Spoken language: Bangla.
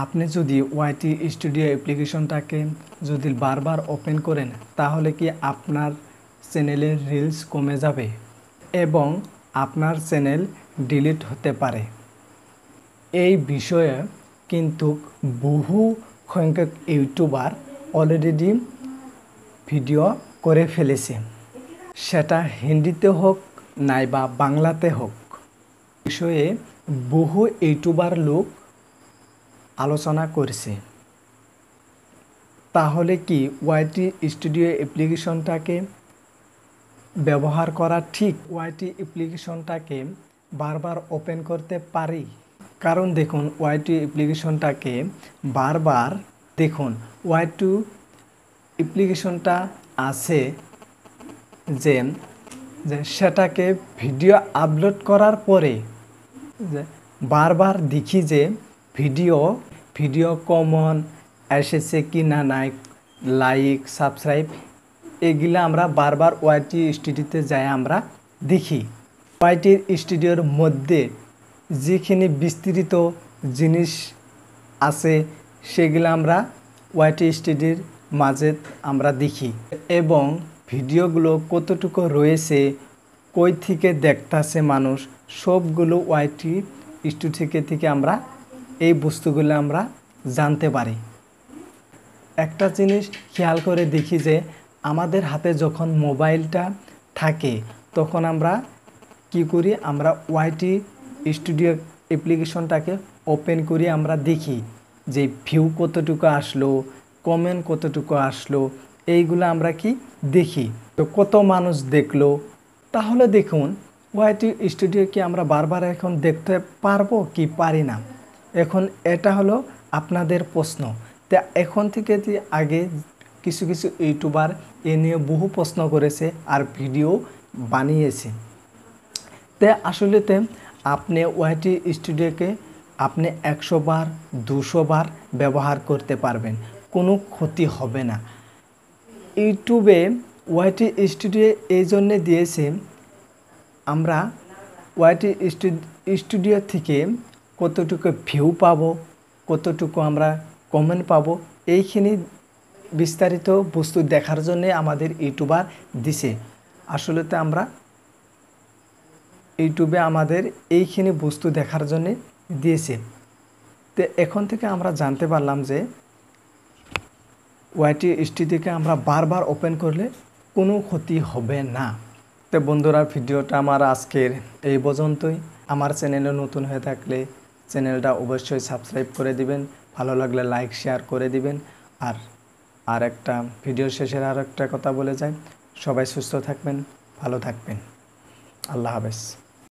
আপনি যদি ওয়াইটি স্টুডিও অ্যাপ্লিকেশনটাকে যদি বারবার ওপেন করেন তাহলে কি আপনার চ্যানেলের রিলস কমে যাবে এবং আপনার চ্যানেল ডিলিট হতে পারে। এই বিষয়ে কিন্তু বহু সংখ্যক ইউটিউবার অলরেডি ভিডিও করে ফেলেছে, সেটা হিন্দিতে হোক নাইবা বাংলাতে হোক। বিষয়ে বহু ইউটিউবার লোক আলোচনা করছে। তাহলে কি ওয়াইটি স্টুডিও অ্যাপ্লিকেশনটাকে ব্যবহার করা ঠিক? ওয়াইটি অ্যাপ্লিকেশনটাকে বারবার ওপেন করতে পারি? কারণ দেখুন, ওয়াইটি অ্যাপ্লিকেশনটাকে বারবার দেখুন, ওয়াইটি অ্যাপ্লিকেশনটা আছে যে সেটাকে ভিডিও আপলোড করার পরে বারবার দেখি যে ভিডিও কমন এসেছে কি না, নাই লাইক সাবস্ক্রাইব এগুলা আমরা বারবার ওয়াইটি স্টুডিওতে যাই আমরা দেখি। ওয়াইটি স্টুডিওর মধ্যে যেখানে বিস্তৃত জিনিস আছে সেগুলো আমরা ওয়াইটি স্টুডিওর মাঝে আমরা দেখি এবং ভিডিওগুলো কতটুকু রয়েছে, কই থেকে দেখতেছে মানুষ, সবগুলো ওয়াইটি স্টুডিও থেকে আমরা এই বস্তুগুলো আমরা জানতে পারি। একটা জিনিস খেয়াল করে দেখি যে আমাদের হাতে যখন মোবাইলটা থাকে তখন আমরা কি করি, আমরা ওয়াইটি স্টুডিও অ্যাপ্লিকেশনটাকে ওপেন করি, আমরা দেখি যে ভিউ কতটুকু আসলো, কমেন্ট কতটুকু আসলো, এইগুলো আমরা কি দেখি, তো কত মানুষ দেখলো। তাহলে দেখুন, ওয়াইটি স্টুডিও কি আমরা বারবার এখন দেখতে পারবো কি পারি না? এখন এটা হলো আপনাদের প্রশ্ন। তা এখন থেকে যে আগে কিছু কিছু ইউটিউবার এ নিয়ে বহু প্রশ্ন করেছে আর ভিডিও বানিয়েছে। তে আসলেতে আপনি ওয়াইটি স্টুডিওকে আপনি 100 বার 200 বার ব্যবহার করতে পারবেন, কোনো ক্ষতি হবে না। ইউটিউবে ওয়াইটি স্টুডিও এই জন্যে দিয়েছে, আমরা ওয়াইটি স্টুডিও থেকে কতটুকু ভিউ পাবো, কতটুকু আমরা কমেন্ট পাবো, এইখানে বিস্তারিত বস্তু দেখার জন্যে আমাদের ইউটিউবার দিছে। আসলে তো আমরা ইউটিউবে আমাদের এইখানে বস্তু দেখার জন্যে দিয়েছে। তো এখন থেকে আমরা জানতে পারলাম যে ওয়াইটি স্টুডিওকে আমরা বারবার ওপেন করলে কোনো ক্ষতি হবে না। তো বন্ধুরা, ভিডিওটা আমার আজকের এই পর্যন্তই। আমার চ্যানেলে নতুন হয়ে থাকলে চ্যানেলটা অবশ্যই সাবস্ক্রাইব করে দিবেন, ভালো লাগলে লাইক শেয়ার করে দিবেন। আর একটা ভিডিও শেষের আর একটা কথা বলে যাই, সবাই সুস্থ থাকবেন, ভালো থাকবেন। আল্লাহ হাফেজ।